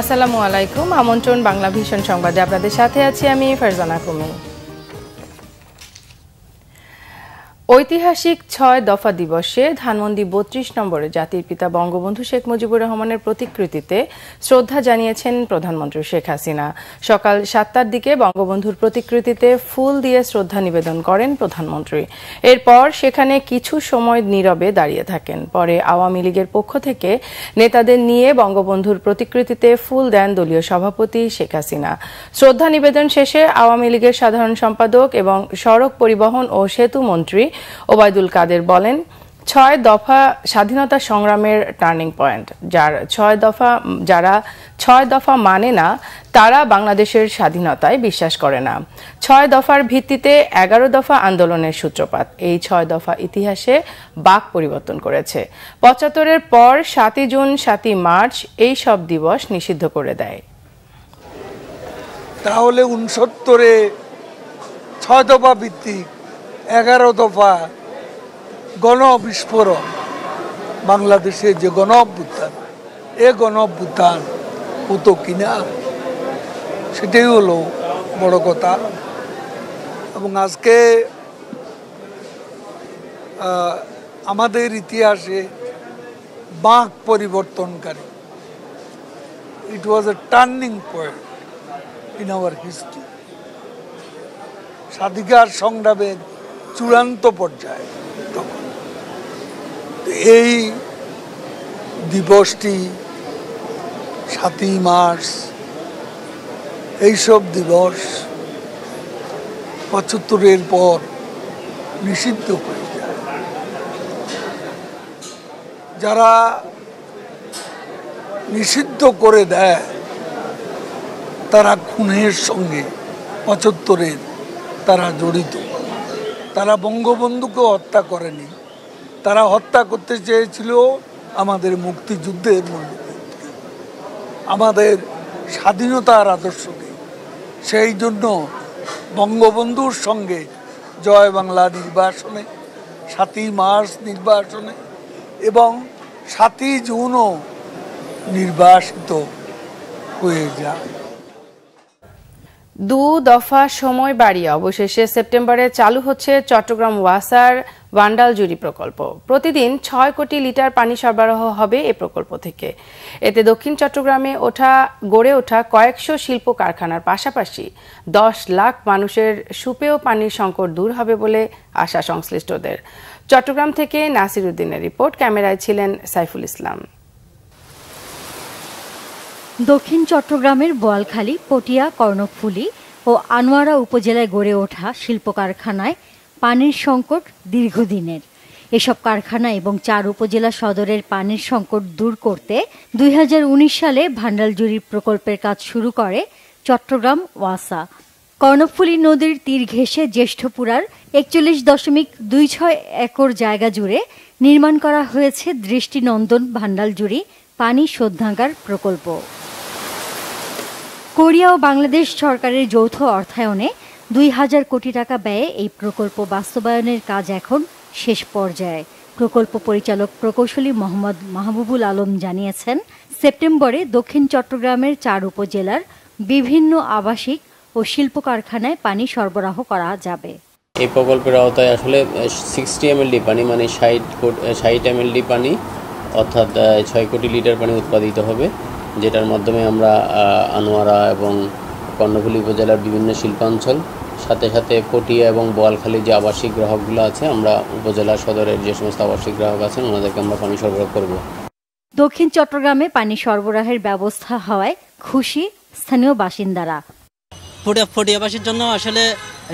আসসালামু আলাইকুম। আমন্ত্রণ বাংলা ভিশন সংবাদে আপনাদের সাথে আছি আমি ফারজানা কুমি। ঐতিহাসিক ৬ দফা দিবসে ধানমন্ডি ৩২ নম্বরে জাতির পিতা বঙ্গবন্ধু শেখ মুজিবুর রহমানের প্রতিকৃতিতে শ্রদ্ধা জানিয়েছেন প্রধানমন্ত্রী শেখ হাসিনা। সকাল ৭টার দিকে বঙ্গবন্ধুর প্রতিকৃতিতে ফুল দিয়ে শ্রদ্ধা নিবেদন করেন প্রধানমন্ত্রী। এরপর সেখানে কিছু সময় নীরবে দাঁড়িয়ে থাকেন। পরে আওয়ামী লীগের পক্ষ থেকে নেতাদের নিয়ে বঙ্গবন্ধুর প্রতিকৃতিতে ফুল দেন দলীয় সভাপতি শেখ হাসিনা। শ্রদ্ধা নিবেদন শেষে আওয়ামী লীগের সাধারণ সম্পাদক এবং সড়ক পরিবহন ও সেতু মন্ত্রী ওবায়দুল কাদের বলেন, ৬ দফা স্বাধীনতা সংগ্রামের টার্নিং পয়েন্ট। যারা ৬ দফা মানে না তারা বাংলাদেশের স্বাধীনতায় বিশ্বাস করে না। ৬ দফার ভিত্তিতে ১১ দফা আন্দোলনের সূত্রপাত। এই ৬ দফা ইতিহাসে বাঁক পরিবর্তন করেছে। ৭৫-এর পর ৭ই জুন ৭ই মার্চ এই সব দিবস নিষিদ্ধ করে দেয়। তাহলে ৬৯-এ ৬ দফা ভিত্তিক ১১ দফা গণ বিস্ফোরণ, বাংলাদেশে যে গণ অভ্যুত্থান, এ গণ অভ্যুত্থান হতো কিনা, সেটাই হলো বড় কথা। এবং আজকে আমাদের ইতিহাসে বাঁক পরিবর্তনকারী, it was a turning point in our history. স্বাধিকার সংগ্রামের চূড়ান্ত পর্যায়ে এই দিবসটি ৭ই মার্চ, এইসব দিবস ৭৫-এর পর নিষিদ্ধ হয়ে যায়। যারা নিষিদ্ধ করে দেয় তারা খুনের সঙ্গে ৭৫-এর তারা জড়িত। তারা বঙ্গবন্ধুকে হত্যা করেনি, তারা হত্যা করতে চেয়েছিল আমাদের মুক্তিযুদ্ধের মূল্যবোধকে, আমাদের স্বাধীনতার আদর্শকে। সেই জন্য বঙ্গবন্ধুর সঙ্গে জয় বাংলা নির্বাসনে, ৭ই মার্চ নির্বাসনে এবং ৭ই জুনও নির্বাসিত হয়ে যায়। ২ দফা সময় বাড়িয়ে অবশেষে সেপ্টেম্বরে চালু হচ্ছে চট্টগ্রাম ওয়াসার ভান্ডালজুরি প্রকল্প। প্রতিদিন ৬ কোটি লিটার পানি সরবরাহ হবে এ প্রকল্প থেকে। এতে দক্ষিণ চট্টগ্রামে গড়ে ওঠা কয়েকশো শিল্প কারখানার পাশাপাশি ১০ লাখ মানুষের সুপেয় পানির সংকট দূর হবে বলে আশা সংশ্লিষ্টদের। চট্টগ্রাম থেকে নাসির উদ্দিনের রিপোর্ট, ক্যামেরায় ছিলেন সাইফুল ইসলাম। দক্ষিণ চট্টগ্রামের বোয়ালখালী, পটিয়া, কর্ণফুলী ও আনোয়ারা উপজেলায় গড়ে ওঠা শিল্প কারখানায় পানির সংকট দীর্ঘদিনের। এসব কারখানা এবং ৪ উপজেলা সদরের পানির সংকট দূর করতে ২০১৯ সালে ভান্ডালজুরি প্রকল্পের কাজ শুরু করে চট্টগ্রাম ওয়াসা। কর্ণফুলী নদীর তীর ঘেঁষে জ্যেষ্ঠপুরার ৪১.২৬ একর জায়গা জুড়ে নির্মাণ করা হয়েছে দৃষ্টিনন্দন ভান্ডালজুরি পানি শোধনাগার প্রকল্প। কোরিয়া ও বাংলাদেশ সরকারের যৌথ অর্থায়নে ২,০০০ কোটি টাকা ব্যয়ে এই প্রকল্প বাস্তবায়নের কাজ এখন শেষ পর্যায়ে। প্রকল্প পরিচালক প্রকৌশলী মোহাম্মদ মাহবুবুল আলম জানিয়েছেন, সেপ্টেম্বরে দক্ষিণ চট্টগ্রামের ৪ উপজেলার বিভিন্ন আবাসিক ও শিল্প কারখানায় পানি সরবরাহ করা যাবে। এই প্রকল্পের আওতায় আসলে 60 এমএলডি পানি, মানে 60 এমএলডি পানি অর্থাৎ ৬ কোটি লিটার পানি উৎপাদিত হবে, যেটার মাধ্যমে আমরা আনোয়ারা এবং কর্ণফুলী উপজেলার বিভিন্ন শিল্পাঞ্চল, সাথে সাথে পটিয়া এবং বোয়ালখালী যে আবাসিক গ্রাহকগুলো আছে, আমরা উপজেলা সদরের যে সমস্ত আবাসিক গ্রাহক আছেন ওনাদেরকে আমরা পানি সরবরাহ করব। দক্ষিণ চট্টগ্রামে পানি সরবরাহের ব্যবস্থা হওয়ায় খুশি স্থানীয় বাসিন্দারা। পটিয়াবাসীর জন্য আসলে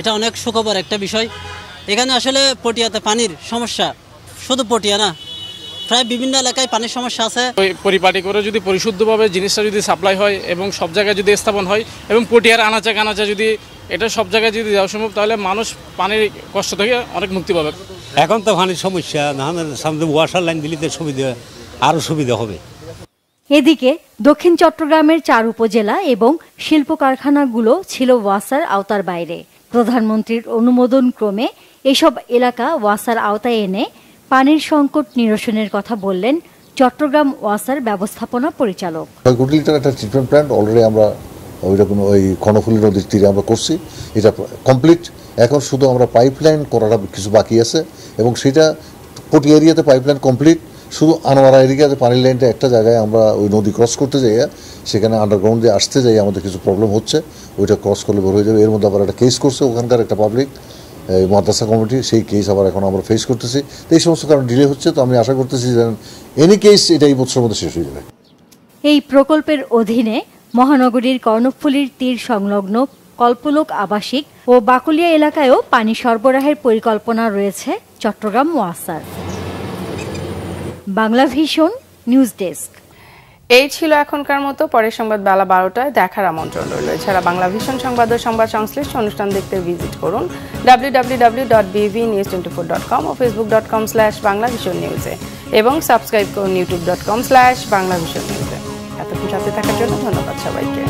এটা অনেক সুখবর একটা বিষয়। এখানে আসলে পটিয়াতে পানির সমস্যা, শুধু পটিয়া না, প্রায় বিভিন্ন এলাকায় পানির সমস্যা আছে। পরিপাটি করে যদি পরিশুদ্ধভাবে জিনিসটা যদি সাপ্লাই হয় এবং সব জায়গায় যদি স্থাপন হয় এবং পটিয়ার আনাচে কানাচে যদি এটা সব জায়গায় যদি দেওয়া সম্ভব, তাহলে মানুষ পানির কষ্ট থেকে অনেক মুক্তি পাবে। এখন তো পানির সমস্যা, সামনে ওয়াসার লাইন দিলে সুবিধা, আরও সুবিধা হবে। এদিকে দক্ষিণ চট্টগ্রামের ৪ উপজেলা এবং শিল্প কারখানাগুলো ছিল ওয়াসার আওতার বাইরে। প্রধানমন্ত্রীর অনুমোদন ক্রমে এসব এলাকা ওয়াসার আওতায় এনে পানির সংকট নিরসনের কথা বললেন চট্টগ্রাম ওয়াসার ব্যবস্থাপনা পরিচালক। 6 কোটি লিটার একটা ট্রিটমেন্ট প্ল্যান্ট অলরেডি আমরা ওইরকম ওই কর্ণফুলী নদীর তীরে আমরা করছি, এটা কমপ্লিট। এখন শুধু আমরা পাইপলাইন করাটা কিছু বাকি আছে এবং সেটা পটিয়া এরিয়াতে পাইপলাইন কমপ্লিট, শুধু আনোয়ারা এরিয়াতে পানির লাইনটা একটা জায়গায় আমরা ওই নদী ক্রস করতে যাই, সেখানে আন্ডারগ্রাউন্ড দিয়ে আসতে যাই আমাদের কিছু প্রবলেম হচ্ছে, ওইটা ক্রস করলে বের হয়ে যাবে। এর মধ্যে আবার একটা কেস করছে ওখানকার একটা পাবলিক মাদ্রাসা কমিটি, সেই কেস আবার এখন আমরা ফেস করতেছি। তো এই সমস্ত কারণে ডিলে হচ্ছে, তো আমি আশা করতেছি যে এনি কেস এটা এই বছরের মধ্যে শেষ হয়ে যাবে। এই প্রকল্পের অধীনে মহানগরীর কর্ণফুলীর তীর সংলগ্ন কল্পলোক আবাসিক ও বাকুলিয়া এলাকায়ও পানি সরবরাহের পরিকল্পনা রয়েছে চট্টগ্রাম ওয়াসার। Bangla vision news desk. এই ছিল এখনকার মতো। পরের সংবাদ বেলা 12টায় দেখার আমন্ত্রণ রইল। এছাড়া বাংলা ভিশন সংবাদ ও সংবাদ সংশ্লিষ্ট অনুষ্ঠান দেখতে ভিজিট করুন www.bvnews24.com ও facebook.com/banglavisionnews এবং সাবস্ক্রাইব করুন youtube.com/banglavisionnews। এতক্ষণ সাথে থাকার জন্য ধন্যবাদ সবাইকে।